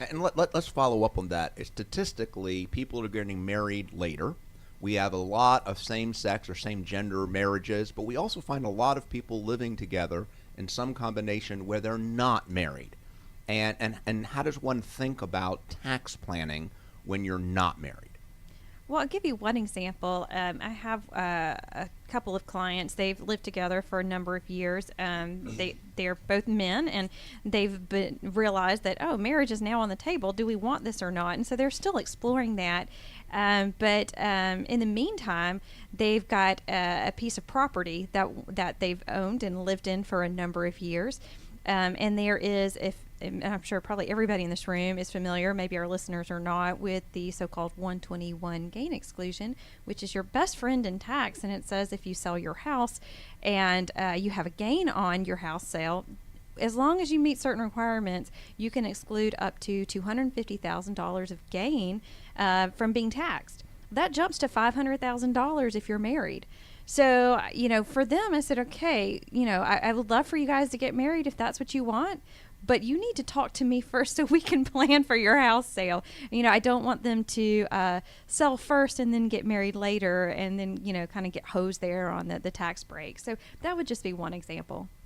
And let's follow up on that. Statistically, people are getting married later. We have a lot of same-sex or same-gender marriages, but we also find a lot of people living together in some combination where they're not married. And how does one think about tax planning when you're not married? Well, I'll give you one example. I have a couple of clients. They've lived together for a number of years. They're both men, and realized that, oh, marriage is now on the table. Do we want this or not? And so they're still exploring that. But in the meantime, they've got a piece of property that they've owned and lived in for a number of years. And there is, and I'm sure probably everybody in this room is familiar, maybe our listeners are not, with the so-called 121 gain exclusion, which is your best friend in tax. And it says if you sell your house and you have a gain on your house sale, as long as you meet certain requirements, you can exclude up to $250,000 of gain from being taxed. That jumps to $500,000 if you're married. So, for them, I said, okay, I would love for you guys to get married if that's what you want, but you need to talk to me first so we can plan for your house sale. I don't want them to sell first and then get married later and then, kind of get hosed there on the tax break. So that would just be one example.